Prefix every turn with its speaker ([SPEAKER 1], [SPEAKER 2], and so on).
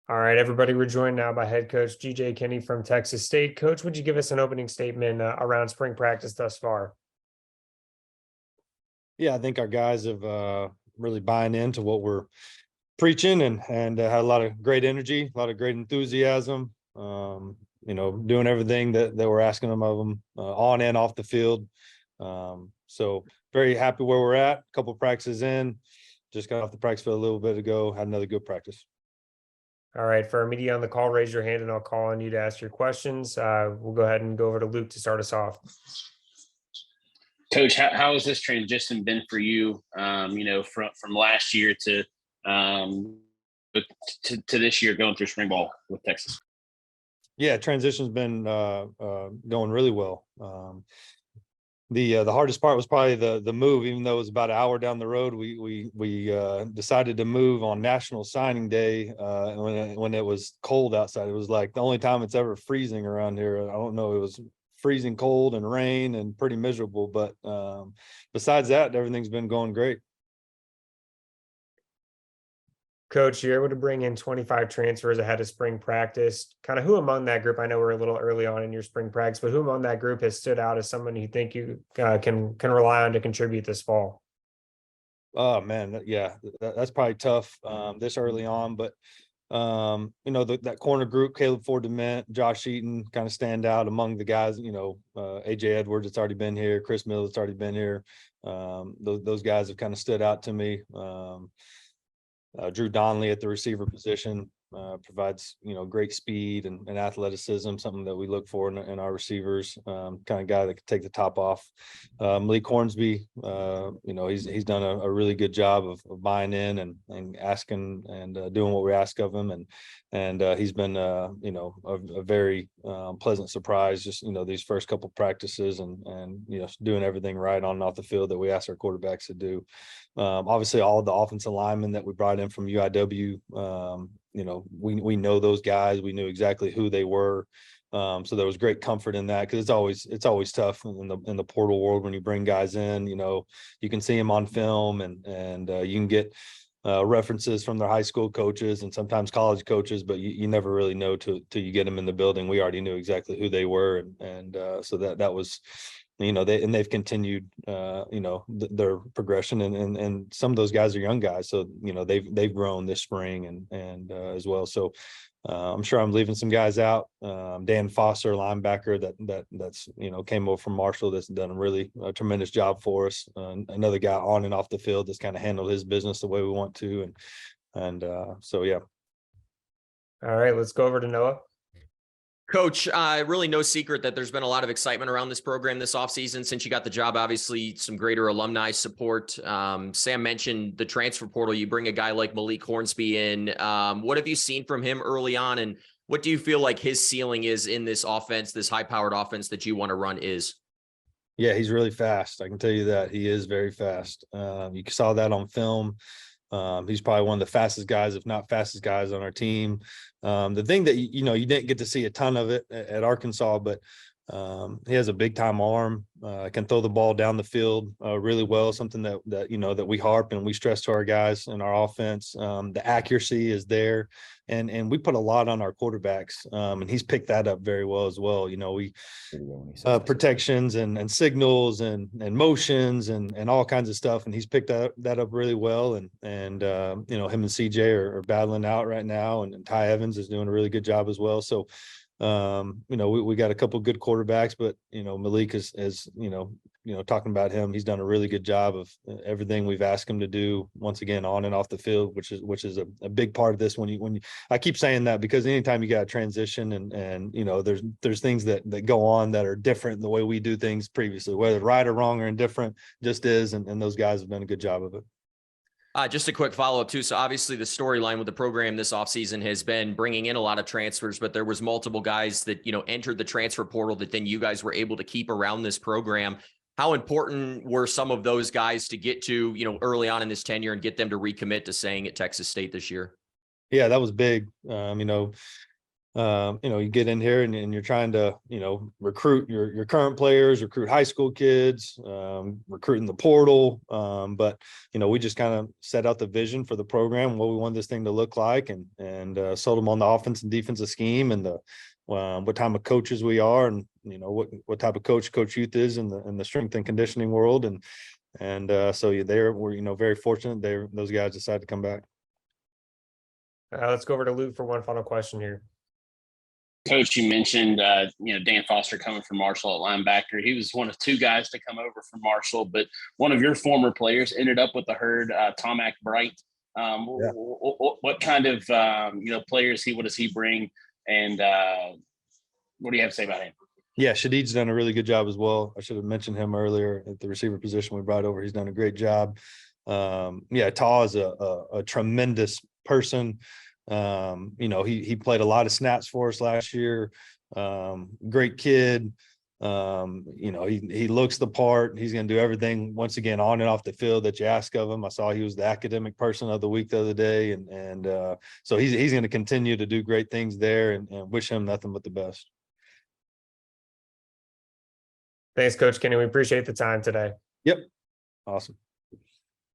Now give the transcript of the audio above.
[SPEAKER 1] All right, everybody, we're joined now by head coach GJ Kinne from Texas State. Coach, would you give us an opening statement around spring practice thus far?
[SPEAKER 2] Yeah, I think our guys have really buying into what we're preaching and had a lot of great energy, a lot of great enthusiasm. Doing everything that we're asking them of them on and off the field. So very happy where we're at. A couple of practices in, just got off the practice field a little bit ago. Had another good practice.
[SPEAKER 1] All right, for our media on the call, raise your hand and I'll call on you to ask your questions. We'll go ahead and go over to Luke to start us off.
[SPEAKER 3] Coach, how has this transition been for you? From last year to this year, going through spring ball with Texas.
[SPEAKER 2] Yeah, transition's been going really well. The hardest part was probably the move, even though it was about an hour down the road. We decided to move on National Signing Day when it was cold outside. It was like the only time it's ever freezing around here. I don't know. It was freezing cold and rain and pretty miserable. But besides that, everything's been going great.
[SPEAKER 1] Coach, you're able to bring in 25 transfers ahead of spring practice. Kind of who among that group, I know we're a little early on in your spring practice, but who among that group has stood out as someone you think you can rely on to contribute this fall?
[SPEAKER 2] Oh man, yeah, that's probably tough this early on, but that corner group, Caleb Ford Dement, Josh Eaton kind of stand out among the guys. AJ Edwards, it's already been here. Chris Mills, it's already been here. Those guys have kind of stood out to me. Drew Donnelly at the receiver position provides, great speed and athleticism, something that we look for in our receivers. Kind of guy that can take the top off. Malik Hornsby, he's done a really good job of buying in and asking and doing what we ask of him, and he's been a very pleasant surprise. Just these first couple practices and doing everything right on and off the field that we ask our quarterbacks to do. Obviously, all of the offensive linemen that we brought in from UIW, we know those guys. We knew exactly who they were. So there was great comfort in that, because it's always tough in the portal world when you bring guys in. You can see them on film and you can get references from their high school coaches and sometimes college coaches, but you never really know till you get them in the building. We already knew exactly who they were, and so that was. They've continued, their progression, and some of those guys are young guys, so they've grown this spring and as well. So I'm sure I'm leaving some guys out. Dan Foster, linebacker, that's came over from Marshall, that's done a tremendous job for us. Another guy on and off the field that's kind of handled his business the way we want to, and so yeah.
[SPEAKER 1] All right, let's go over to Noah.
[SPEAKER 4] Coach, really no secret that there's been a lot of excitement around this program this offseason since you got the job. Obviously, some greater alumni support. Sam mentioned the transfer portal. You bring a guy like Malik Hornsby in. What have you seen from him early on, and what do you feel like his ceiling is in this offense, this high-powered offense that you want to run is?
[SPEAKER 2] Yeah, he's really fast. I can tell you that. He is very fast. You saw that on film. He's probably one of the fastest guys, if not fastest guys on our team. The thing that, you didn't get to see a ton of it at Arkansas, but he has a big time arm, can throw the ball down the field really well, something that we harp and we stress to our guys in our offense. The accuracy is there, and we put a lot on our quarterbacks, and he's picked that up very well as well. We protections and signals and motions and all kinds of stuff, and he's picked that up really well. And him and CJ are battling out right now, and Ty Evans is doing a really good job as well. So we got a couple good quarterbacks, but Malik is talking about him. He's done a really good job of everything we've asked him to do, once again, on and off the field, which is a big part of this. When you I keep saying that because anytime you got a transition and there's things that go on that are different than the way we do things previously, whether right or wrong or indifferent, just is, and those guys have done a good job of it.
[SPEAKER 4] Just a quick follow-up too. So obviously the storyline with the program this offseason has been bringing in a lot of transfers, but there was multiple guys that, entered the transfer portal that then you guys were able to keep around this program. How important were some of those guys to get to, early on in this tenure and get them to recommit to staying at Texas State this year?
[SPEAKER 2] Yeah, that was big. you get in here and you're trying to, recruit your current players, recruit high school kids, recruiting the portal. But, we just kind of set out the vision for the program, what we want this thing to look like, and sold them on the offense and defensive scheme and what type of coaches we are, and, what type of Coach Youth is in the strength and conditioning world. So we're, very fortunate those guys decided to come back.
[SPEAKER 1] Let's go over to Luke for one final question here.
[SPEAKER 3] Coach, you mentioned, Dan Foster coming from Marshall at linebacker. He was one of two guys to come over from Marshall, but one of your former players ended up with the herd, Tomac Bright. What kind of, players what does he bring? And what do you have to say about him?
[SPEAKER 2] Yeah, Shadid's done a really good job as well. I should have mentioned him earlier at the receiver position we brought over. He's done a great job. Ta is a tremendous person. He played a lot of snaps for us last year. Great kid. He looks the part. He's going to do everything once again on and off the field that you ask of him. I saw he was the academic person of the week the other day, and so he's going to continue to do great things there, and wish him nothing but the best.
[SPEAKER 1] Thanks, Coach Kinne. We appreciate the time today.
[SPEAKER 2] Yep. Awesome.